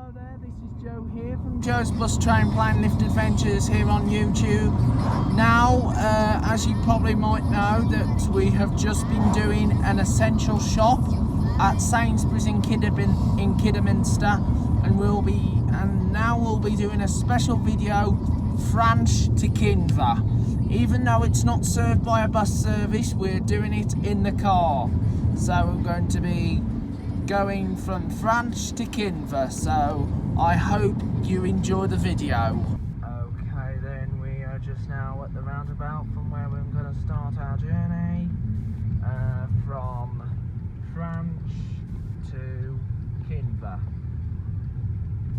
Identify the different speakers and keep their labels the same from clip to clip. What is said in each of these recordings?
Speaker 1: Hello there, this is Joe here from Joe's Bus Train Plane Lift Adventures here on YouTube. Now, as you probably might know, that we have just been doing an essential shop at Sainsbury's in Kidderminster, and now we'll be doing a special video, Franche To Kinver. Even though it's not served by a bus service, we're doing it in the car. So we're going to be going from Franche to Kinver, so I hope you enjoy the video. Okay then, we are just now at the roundabout from where we're going to start our journey, from Franche to Kinver,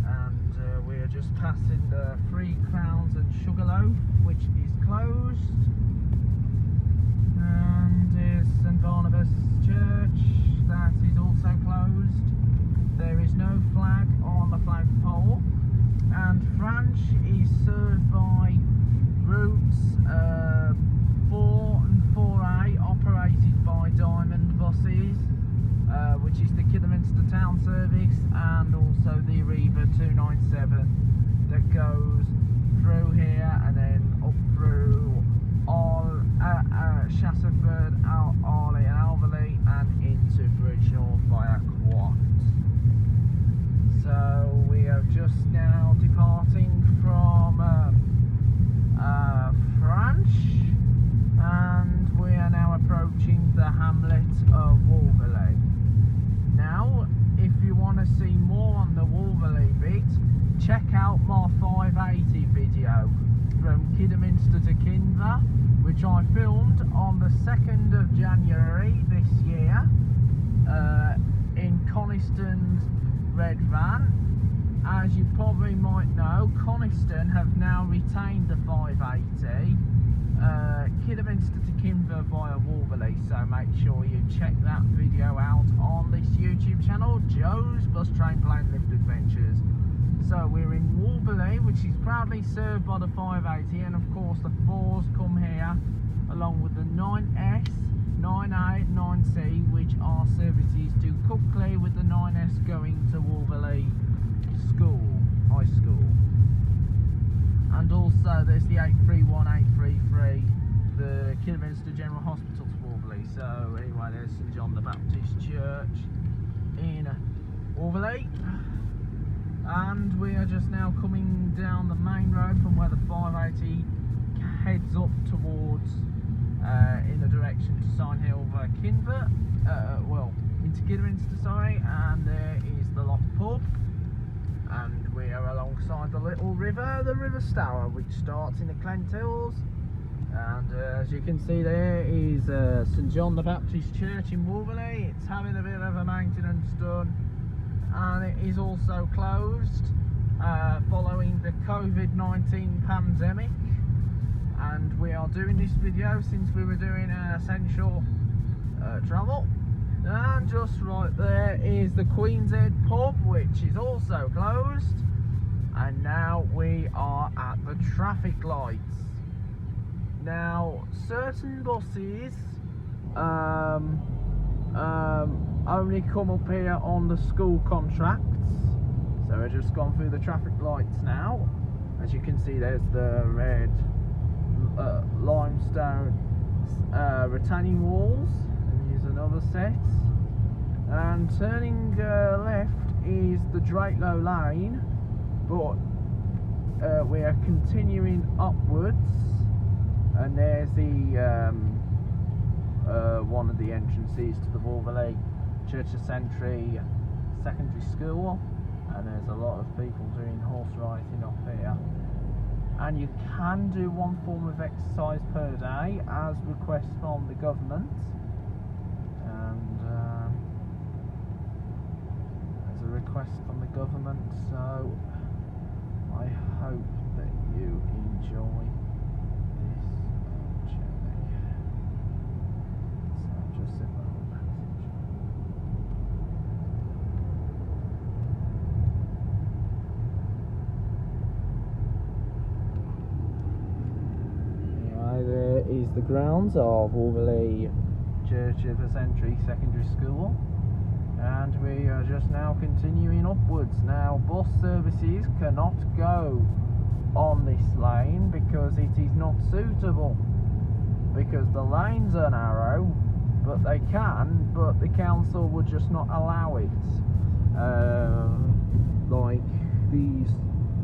Speaker 1: and we are just passing the 3 Crowns and Sugarloaf, which is closed, and there's St Barnabas Church, that is also closed. There is no flag on the flagpole, and Franche is served by routes 4 and 4A, operated by Diamond buses, which is the Kidderminster Town Service, and also the Arriva 297 that goes through here and then up through Shackleford, Arley and Alverley, and into Bridgenorth via Quat. So we are just now departing from Franche, and we are now approaching the hamlet of Wolverley. Now, if you want to see more on the Wolverley bit, check out my 580 video from Kidderminster to Kinver, which I filmed on the 2nd of January this year in Coniston's red van. As you probably might know, Coniston have now retained the 580 Kidderminster to Kinver via Wolverley, so make sure you check that video out on this YouTube channel, Joe's Bus Train Plane Lift Adventures. So we're in Wolverley, which is proudly served by the 580, and of course the 4s come here along with the 9S, 9A, 9C, which are services to Cookley, with the 9S going to Wolverley High School. And also there's the 831, 833, the Kidderminster General Hospital to Wolverley. So anyway, there's St John the Baptist Church in Wolverley. And we are just now coming down the main road from where the 580 heads up towards in the direction to Signhill via Kinver, into Kidderminster, sorry, and there is the Lock Pub, and we are alongside the little river, the River Stour, which starts in the Clent Hills, and as you can see there is St John the Baptist Church in Wolverley. It's having a bit of a maintenance done, and it is also closed following the COVID-19 pandemic. And we are doing this video since we were doing an essential travel. And just right there is the Queen's Head pub, which is also closed. And now we are at the traffic lights. Now, certain buses only come up here on the school contracts. So we've just gone through the traffic lights now. As you can see, there's the red limestone retaining walls, and here's another set, and turning left is the Drakelow Lane, but we are continuing upwards, and there's the one of the entrances to the Wolverley Church of Sentry Secondary School, and there's a lot of people doing horse riding up here. And you can do one form of exercise per day as requested from the government, and there's a request from the government, so I hope that you enjoy this journey. So just sit down. There is the grounds of Wolverley Church of the Sentry Secondary School, and we are just just now continuing upwards. Now bus services cannot go on this lane because it is not suitable, because the lanes are narrow, but they can, but the council would just not allow it. Like, these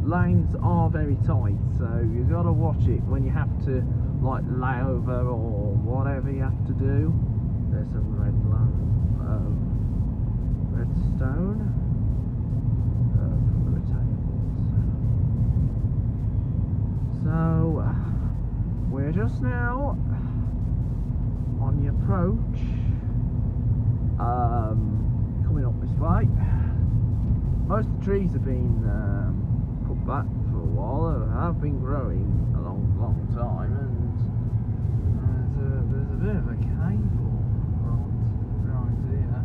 Speaker 1: lanes are very tight, so you got to watch it when you have to like lay over or whatever you have to do. There's some redstone for the tables. So we're just now on the approach, coming up this way. Most of the trees have been put back for a while. They have been growing a long time, and there's a bit of a cable right here.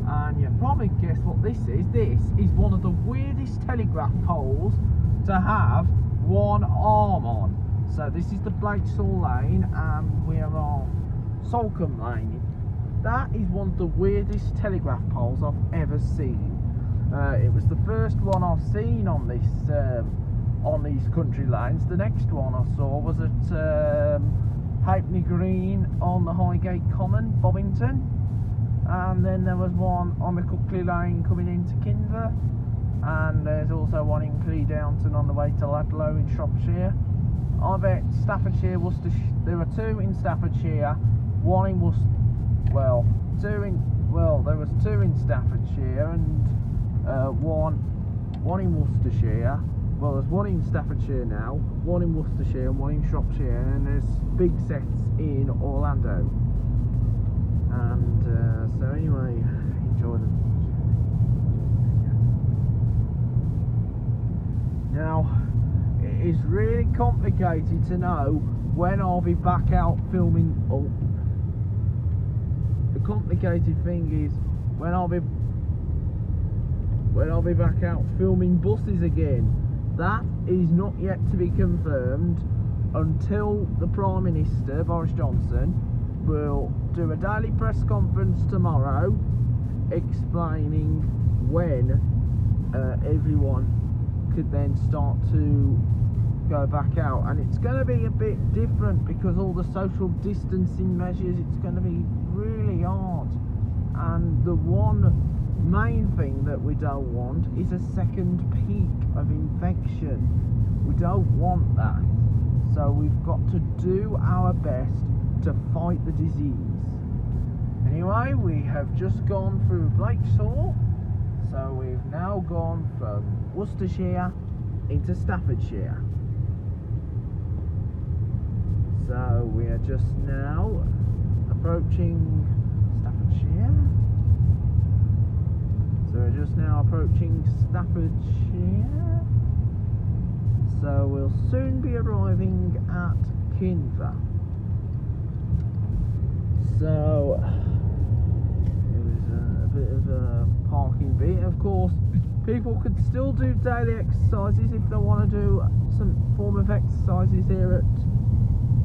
Speaker 1: And you probably guess what this is. This is one of the weirdest telegraph poles to have one arm on. So this is the Blakesall Lane, and we are on Salcombe Lane. That is one of the weirdest telegraph poles I've ever seen. It was the first one I've seen on this on these country lanes. The next one I saw was at Halfpenny Green on the Highgate Common, Bovington, and then there was one on the Cookley Lane coming into Kinver, and there's also one in Cleedownton on the way to Ladlow in Shropshire. I bet Staffordshire, Worcestershire. There were two in Staffordshire, one in Worcester. Well, there was two in Staffordshire and one in Worcestershire. Well, there's one in Staffordshire now, one in Worcestershire, and one in Shropshire, and there's big sets in Orlando. And so anyway, enjoy them. Now, it is really complicated to know when I'll be back out filming. Oh, the complicated thing is when I'll be back out filming buses again. That is not yet to be confirmed until the Prime Minister, Boris Johnson, will do a daily press conference tomorrow explaining when everyone could then start to go back out. And it's going to be a bit different because all the social distancing measures, it's going to be really hard. And the one main thing that we don't want is a second peak of infection. We don't want that, so we've got to do our best to fight the disease. Anyway, we have just gone through Blakesall, so we've now gone from Worcestershire into Staffordshire. So we are just now approaching Staffordshire. So we're just now approaching Staffordshire. So we'll soon be arriving at Kinver. So there's a bit of a parking bit. Of course, people could still do daily exercises if they want to do some form of exercises here at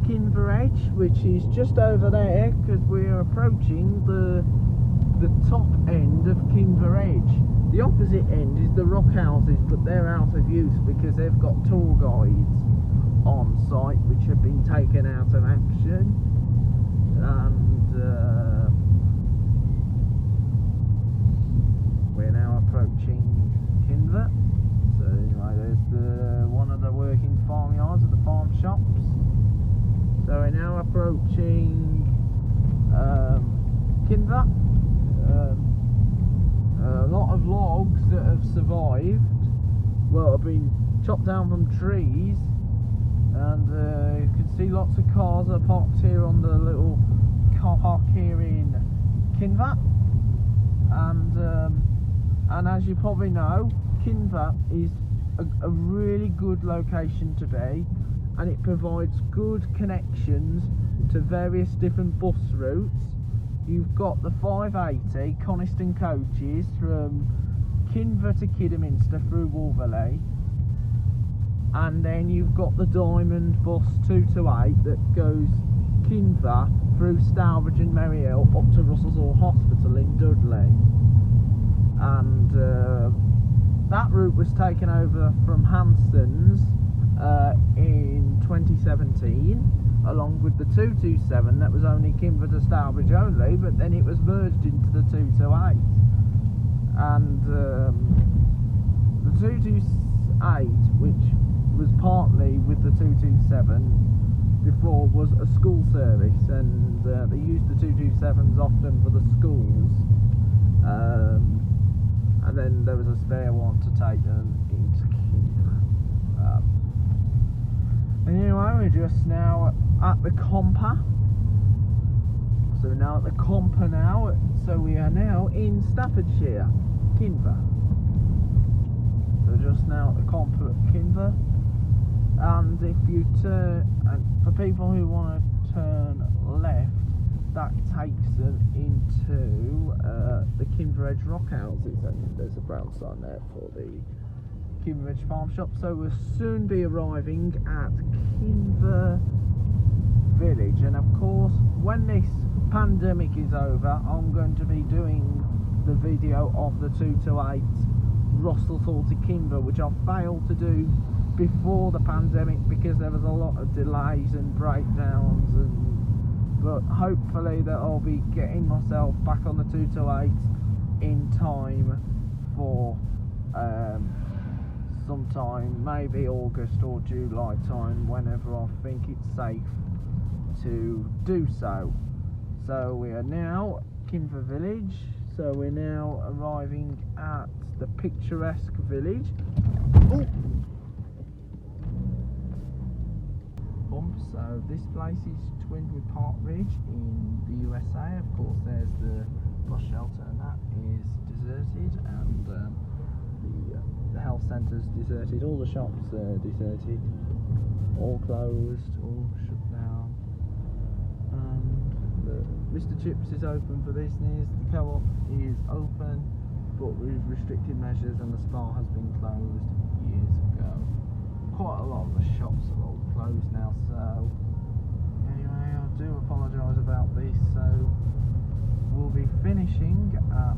Speaker 1: Kinver Edge, which is just over there, because we're approaching the top end of Kinver Edge. The opposite end is the rock houses, but they're out of use because they've got tour guides on site which have been taken out of action. And we're now approaching Kinver. So anyway, there's one of the working farmyards of the farm shops. So we're now approaching Kinver. A lot of logs that have survived, well, have been chopped down from trees, and you can see lots of cars are parked here on the little car park here in Kinver. And as you probably know, Kinver is a really good location to be, and it provides good connections to various different bus routes. You've got the 580 Coniston coaches from Kinver to Kidderminster through Wolverley, and then you've got the Diamond bus 228 that goes Kinver through Stourbridge and Merry Hill up to Russell's Hall Hospital in Dudley. And was taken over from Hanson's in 2017, along with the 227 that was only Kinver to Stourbridge only, but then it was merged into the 228. And the 228, which was partly with the 227 before, was a school service, and they used the 227s often for the schools, and then there was a spare one to take them into Kinver. Anyway, we're just now at the Compa. So we're now at the Compa now. So we are now in Staffordshire, Kinver. So just now at the Compa at Kinver. And if you turn, and for people who want to turn left, that takes them into the Kinver Edge Rock Houses, and there's a brown sign there for the Kinver Edge Farm Shop. So we'll soon be arriving at Kinver Village, and of course when this pandemic is over, I'm going to be doing the video of the 228 Russell to Kinver, which I failed to do before the pandemic because there was a lot of delays and breakdowns, but hopefully that I'll be getting myself back on the 228 in time for sometime, maybe August or July time, whenever I think it's safe to do so. So we are now Kinver Village, so we're now arriving at the picturesque village. Ooh. So this place is twinned with Park Ridge in the USA. Of course there's the bus shelter, and that is deserted, and the health centre's deserted, all the shops are deserted, all closed, all shut down, and Mr. Chips is open for business, the co-op is open but with restricted measures, and the spa has been closed years ago. Quite a lot of the shops are all closed now, so anyway, I do apologise about this. So we'll be finishing at